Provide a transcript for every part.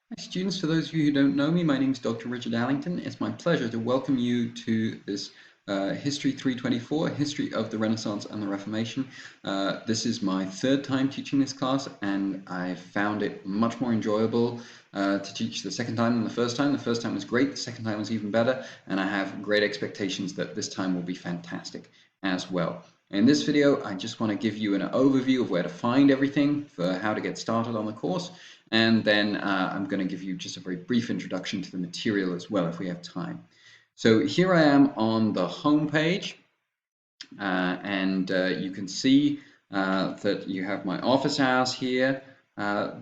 Hi students, for those of you who don't know me, my name is Dr. Richard Allington. It's my pleasure to welcome you to this History 324, History of the Renaissance and the Reformation. This is my third time teaching this class, and I found it much more enjoyable to teach the second time than the first time. The first time was great, the second time was even better, and I have great expectations that this time will be fantastic as well. In this video, I just want to give you an overview of where to find everything for how to get started on the course. And then I'm going to give you just a very brief introduction to the material as well, if we have time. So here I am on the home page, and you can see that you have my office hours here.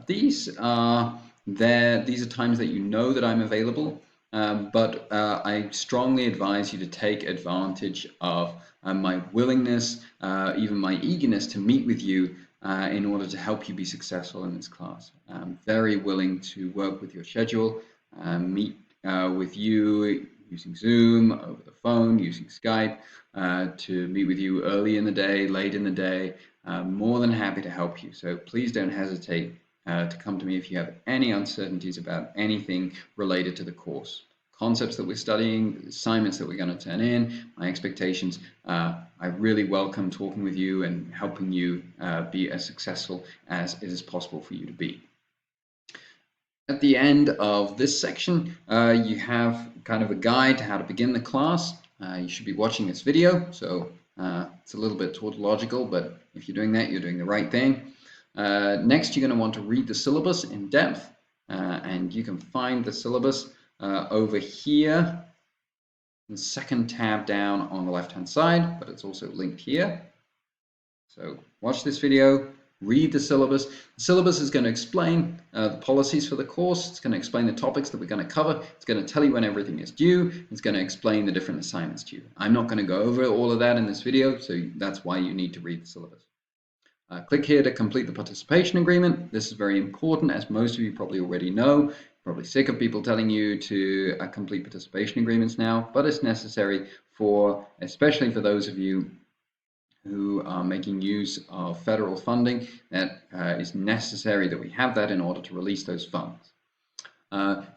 These are times that you know that I'm available, but I strongly advise you to take advantage of my willingness, even my eagerness to meet with you in order to help you be successful in this class. I'm very willing to work with your schedule, meet with you using Zoom, over the phone, using Skype, to meet with you early in the day, late in the day. More than happy to help you. So please don't hesitate to come to me if you have any uncertainties about anything related to the course. Concepts that we're studying, assignments that we're going to turn in, my expectations. I really welcome talking with you and helping you be as successful as it is possible for you to be. At the end of this section, you have kind of a guide to how to begin the class. You should be watching this video, so it's a little bit tautological, but if you're doing that, you're doing the right thing. Next, you're going to want to read the syllabus in depth, and you can find the syllabus over here, the second tab down on the left-hand side, but it's also linked here. So watch this video, read the syllabus. The syllabus is going to explain the policies for the course. It's going to explain the topics that we're going to cover. It's going to tell you when everything is due. It's going to explain the different assignments due. I'm not going to go over all of that in this video, so that's why you need to read the syllabus. Click here to complete the participation agreement. This is very important, as most of you probably already know. Probably sick of people telling you to complete participation agreements now, but it's necessary for, especially for those of you who are making use of federal funding. That is necessary that we have that in order to release those funds.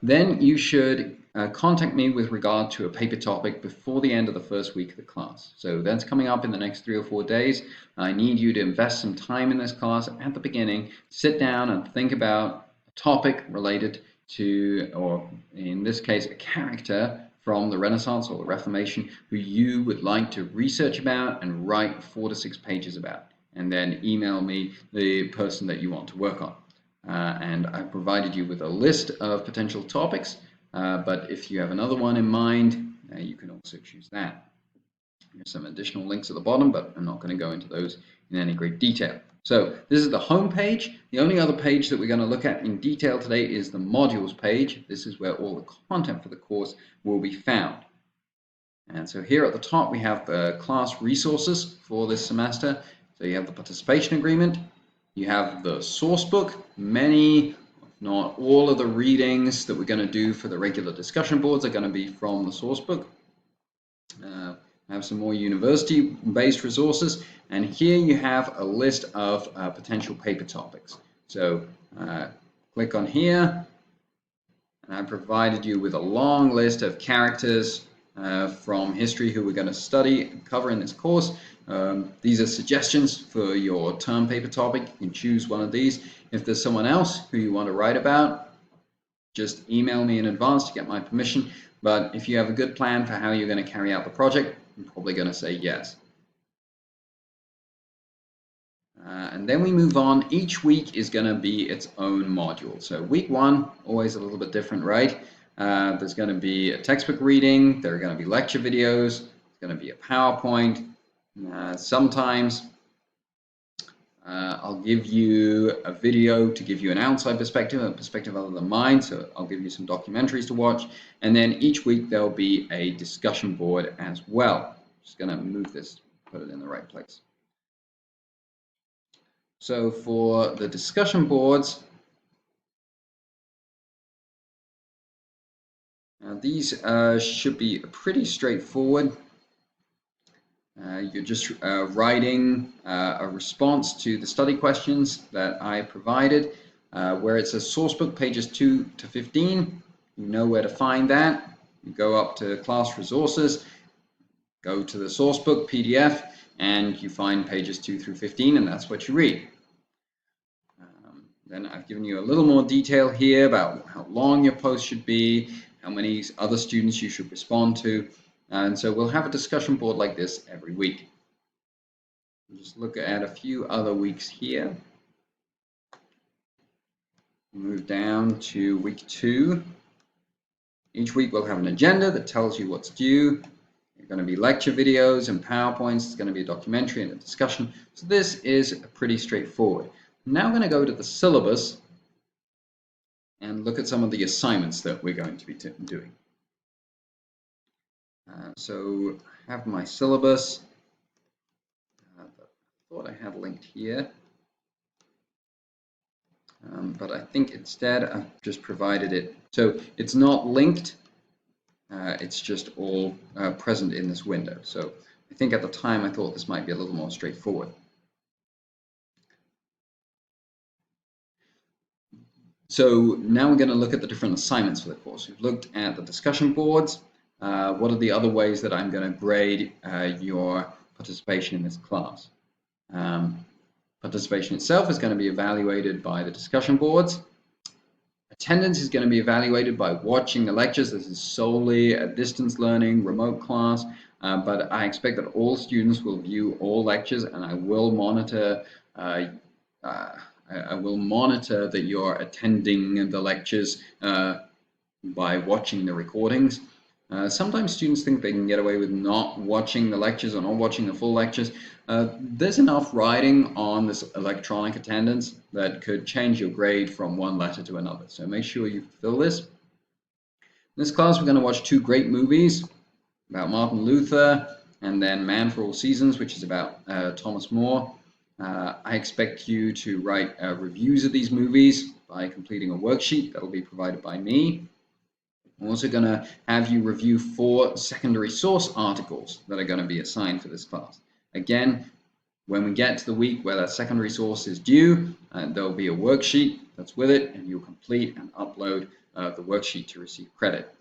Then you should contact me with regard to a paper topic before the end of the first week of the class. So that's coming up in the next 3 or 4 days. I need you to invest some time in this class at the beginning. Sit down and think about a topic related to, or in this case, a character from the Renaissance or the Reformation who you would like to research about and write 4 to 6 pages about. And then email me the person that you want to work on. And I provided you with a list of potential topics, but if you have another one in mind, you can also choose that. There's some additional links at the bottom, but I'm not going to go into those in any great detail. So this is the home page. The only other page that we're going to look at in detail today is the modules page. This is where all the content for the course will be found. And so here at the top, we have the class resources for this semester. So you have the participation agreement. You have the source book. Many, if not all, of the readings that we're going to do for the regular discussion boards are going to be from the source book. I have some more university-based resources, and here you have a list of potential paper topics. So click on here, and I provided you with a long list of characters from history who we're going to study and cover in this course. These are suggestions for your term paper topic. You can choose one of these. If there's someone else who you want to write about, just email me in advance to get my permission. But if you have a good plan for how you're going to carry out the project, I'm probably going to say yes. And then we move on. Each week is going to be its own module. So week 1, always a little bit different, right? There's going to be a textbook reading. There are going to be lecture videos. There's going to be a PowerPoint. Sometimes I'll give you a video to give you an outside perspective, a perspective other than mine. So I'll give you some documentaries to watch. And then each week there'll be a discussion board as well. Just going to move this, put it in the right place. So for the discussion boards, these should be pretty straightforward. You're just writing a response to the study questions that I provided. Where it says sourcebook pages 2 to 15, you know where to find that. You go up to class resources, go to the sourcebook PDF, and you find pages 2 through 15, and that's what you read. Then I've given you a little more detail here about how long your post should be, how many other students you should respond to, and so we'll have a discussion board like this every week. We'll just look at a few other weeks here. Move down to week 2. Each week we'll have an agenda that tells you what's due. There are going to be lecture videos and PowerPoints. It's going to be a documentary and a discussion. So this is pretty straightforward. I'm now going to go to the syllabus and look at some of the assignments that we're going to be doing. So I have my syllabus. I thought I had linked here. But I think instead I've just provided it. So it's not linked, it's just all present in this window. So I think at the time I thought this might be a little more straightforward. So now we're going to look at the different assignments for the course. We've looked at the discussion boards. What are the other ways that I'm going to grade your participation in this class? Participation itself is going to be evaluated by the discussion boards. Attendance is going to be evaluated by watching the lectures. This is solely a distance learning, remote class, but I expect that all students will view all lectures, and I will monitor that you're attending the lectures by watching the recordings. Sometimes students think they can get away with not watching the lectures or not watching the full lectures. There's enough riding on this electronic attendance that could change your grade from one letter to another. So make sure you fulfill this. In this class, we're going to watch 2 great movies about Martin Luther, and then Man for All Seasons, which is about Thomas More. I expect you to write reviews of these movies by completing a worksheet that will be provided by me. I'm also going to have you review 4 secondary source articles that are going to be assigned for this class. Again, when we get to the week where that secondary source is due, there'll be a worksheet that's with it, and you'll complete and upload the worksheet to receive credit.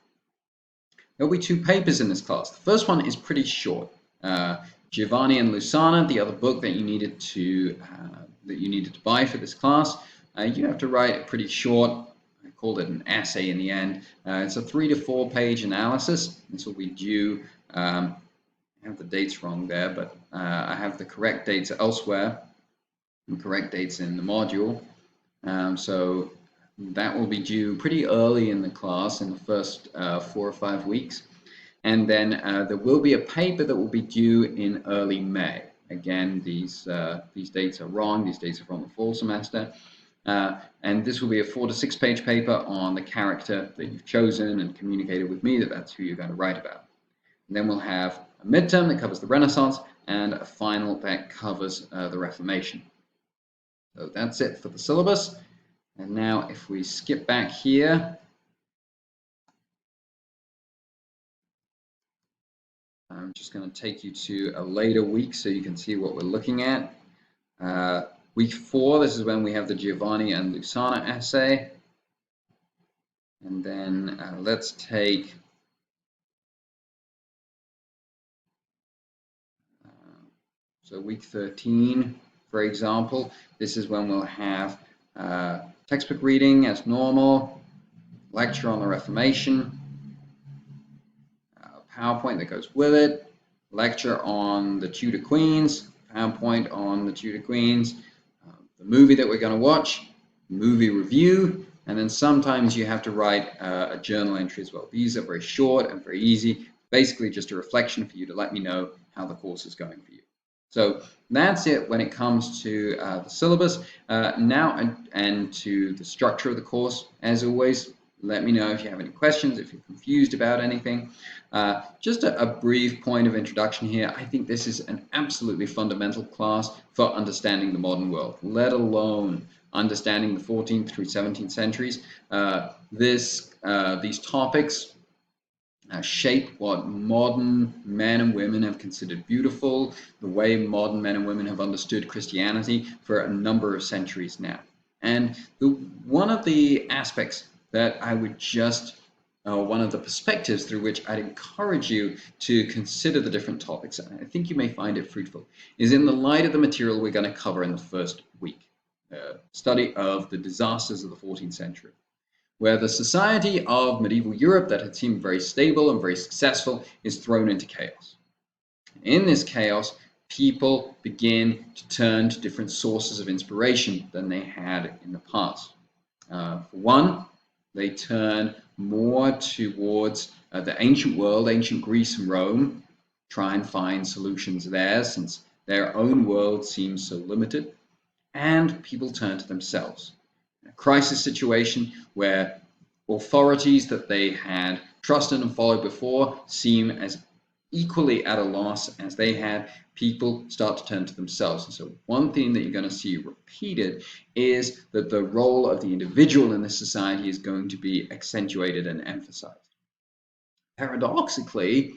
There'll be 2 papers in this class. The first one is pretty short. Giovanni and Lusana, the other book that you needed to buy for this class. You have to write a pretty short, I called it an essay in the end. It's a 3 to 4 page analysis. This will be due. I have the dates wrong there, but I have the correct dates elsewhere and correct dates in the module. So that will be due pretty early in the class, in the first 4 or 5 weeks. And then there will be a paper that will be due in early May. Again, these dates are wrong. These dates are from the fall semester. And this will be a 4 to 6 page paper on the character that you've chosen and communicated with me that that's who you're going to write about. And then we'll have a midterm that covers the Renaissance and a final that covers the Reformation. So that's it for the syllabus. And now if we skip back here, I'm just going to take you to a later week so you can see what we're looking at. Week 4, this is when we have the Giovanni and Lusana essay. And then let's take so week 13, for example. This is when we'll have textbook reading as normal, lecture on the Reformation, PowerPoint that goes with it, lecture on the Tudor Queens, PowerPoint on the Tudor Queens, the movie that we're going to watch, movie review, and then sometimes you have to write a journal entry as well. These are very short and very easy, basically just a reflection for you to let me know how the course is going for you. So that's it when it comes to the syllabus. Now and to the structure of the course. As always, let me know if you have any questions, if you're confused about anything. Just a brief point of introduction here. I think this is an absolutely fundamental class for understanding the modern world, let alone understanding the 14th through 17th centuries. These topics shape what modern men and women have considered beautiful, the way modern men and women have understood Christianity for a number of centuries now. And one of the aspects that I would just, one of the perspectives through which I'd encourage you to consider the different topics, and I think you may find it fruitful, is in the light of the material we're going to cover in the first week, study of the disasters of the 14th century, where the society of medieval Europe that had seemed very stable and very successful is thrown into chaos. In this chaos, people begin to turn to different sources of inspiration than they had in the past. For one, they turn more towards the ancient world, ancient Greece and Rome, try and find solutions there since their own world seems so limited, and people turn to themselves. A crisis situation where authorities that they had trusted and followed before seem as equally at a loss as they had, people start to turn to themselves. And so one theme that you're going to see repeated is that the role of the individual in this society is going to be accentuated and emphasized. Paradoxically,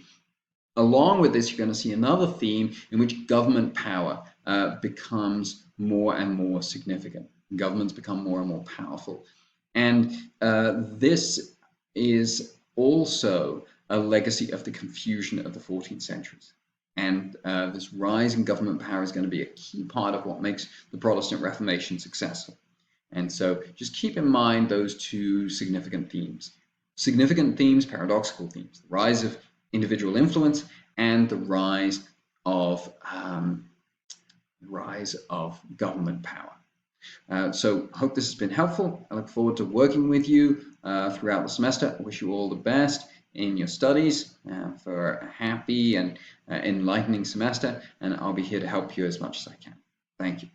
along with this, you're going to see another theme in which government power becomes more and more significant. Governments become more and more powerful. And this is also a legacy of the confusion of the 14th centuries. And this rise in government power is going to be a key part of what makes the Protestant Reformation successful. And so just keep in mind those two significant themes. Significant themes, paradoxical themes, the rise of individual influence and the rise of government power. So hope this has been helpful. I look forward to working with you throughout the semester. I wish you all the best in your studies for a happy and enlightening semester, and I'll be here to help you as much as I can. Thank you.